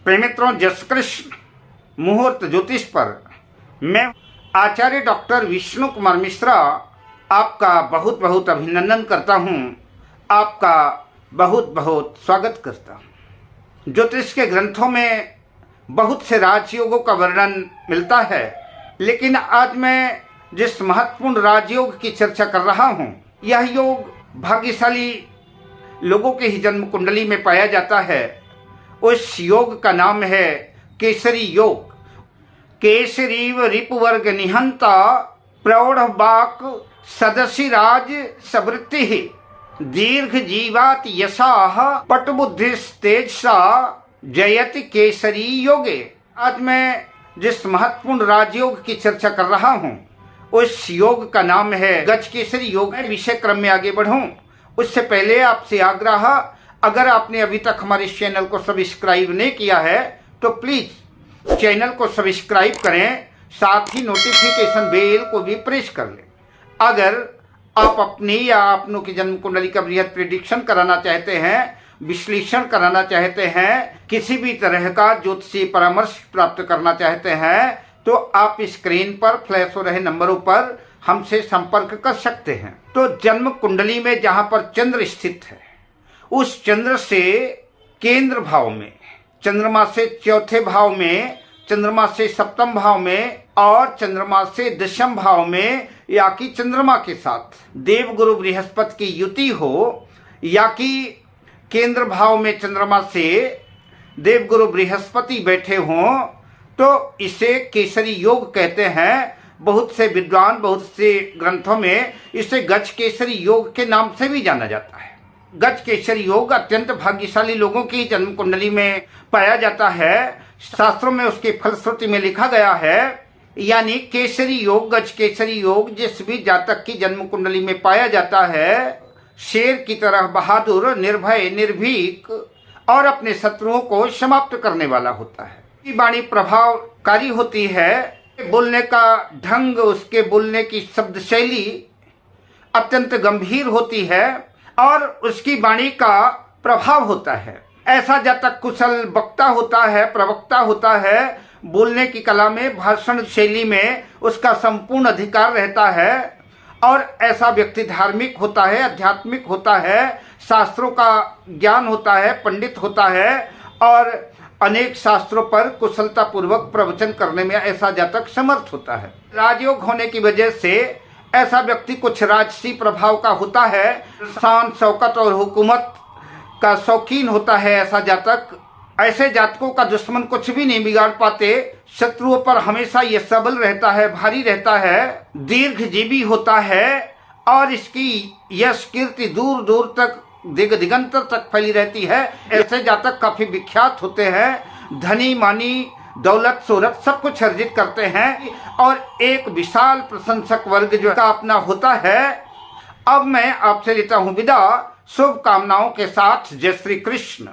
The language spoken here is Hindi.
प्रिय मित्रों, जय श्री कृष्ण। मुहूर्त ज्योतिष पर मैं आचार्य डॉक्टर विष्णु कुमार मिश्रा आपका बहुत बहुत अभिनंदन करता हूं, आपका बहुत बहुत स्वागत करता हूं। ज्योतिष के ग्रंथों में बहुत से राजयोगों का वर्णन मिलता है, लेकिन आज मैं जिस महत्वपूर्ण राजयोग की चर्चा कर रहा हूं, यह योग भाग्यशाली लोगों के ही जन्म कुंडली में पाया जाता है। उस योग का नाम है केसरी योग। केसरीव रिपुवर्ग निहंता प्रौढ़ बाक सदसी राज सबृत्ति दीर्घ जीवात यशाह पटबुद्धिस्तेजसा जयति केसरी योगे। आज मैं जिस महत्वपूर्ण राजयोग की चर्चा कर रहा हूं, उस योग का नाम है गज केसरी योग। विषय क्रम में आगे बढ़ूं उससे पहले आपसे आग्रह, अगर आपने अभी तक हमारे इस चैनल को सब्सक्राइब नहीं किया है तो प्लीज चैनल को सब्सक्राइब करें, साथ ही नोटिफिकेशन बेल को भी प्रेस कर लें। अगर आप अपनी या अपनों की जन्म कुंडली का बृहद प्रेडिक्शन कराना चाहते हैं, विश्लेषण कराना चाहते हैं, किसी भी तरह का ज्योतिषीय परामर्श प्राप्त करना चाहते हैं, तो आप स्क्रीन पर फ्लैश हो रहे नंबरों पर हमसे संपर्क कर सकते हैं। तो जन्म कुंडली में जहां पर चंद्र स्थित है, उस चंद्र से केंद्र भाव में, चंद्रमा से चौथे भाव में, चंद्रमा से सप्तम भाव में और चंद्रमा से दशम भाव में, या कि चंद्रमा के साथ देवगुरु बृहस्पति की युति हो, या कि केंद्र भाव में चंद्रमा से देवगुरु बृहस्पति बैठे हों, तो इसे केसरी योग कहते हैं। बहुत से विद्वान, बहुत से ग्रंथों में इसे गज केसरी योग के नाम से भी जाना जाता है। गज केसरी योग अत्यंत भाग्यशाली लोगों की जन्म कुंडली में पाया जाता है। शास्त्रों में उसकी फलश्रुति में लिखा गया है, यानी केसरी योग, गज केसरी योग जिस भी जातक की जन्म कुंडली में पाया जाता है, शेर की तरह बहादुर, निर्भय, निर्भीक और अपने शत्रुओं को समाप्त करने वाला होता है। उसकी वाणी प्रभावकारी होती है, बोलने का ढंग, उसके बोलने की शब्द शैली अत्यंत गंभीर होती है और उसकी वाणी का प्रभाव होता है। ऐसा जातक कुशल वक्ता होता है, प्रवक्ता होता है, बोलने की कला में, भाषण शैली में उसका संपूर्ण अधिकार रहता है। और ऐसा व्यक्ति धार्मिक होता है, आध्यात्मिक होता है, शास्त्रों का ज्ञान होता है, पंडित होता है और अनेक शास्त्रों पर कुशलता पूर्वक प्रवचन करने में ऐसा जातक समर्थ होता है। राजयोग होने की वजह से ऐसा व्यक्ति कुछ राजसी प्रभाव का होता है, शान शौकत और हुकूमत का शौकीन होता है ऐसा जातक। ऐसे जातकों का दुश्मन कुछ भी नहीं बिगाड़ पाते, शत्रुओं पर हमेशा ये सबल रहता है, भारी रहता है, दीर्घजीवी होता है और इसकी यश कीर्ति दूर दूर तक, दिगंतर तक फैली रहती है। ऐसे जातक काफी विख्यात होते हैं, धनी मानी, दौलत शोहरत सब कुछ अर्जित करते हैं और एक विशाल प्रशंसक वर्ग जो का अपना होता है। अब मैं आपसे लेता हूं विदा, शुभकामनाओं के साथ। जय श्री कृष्ण।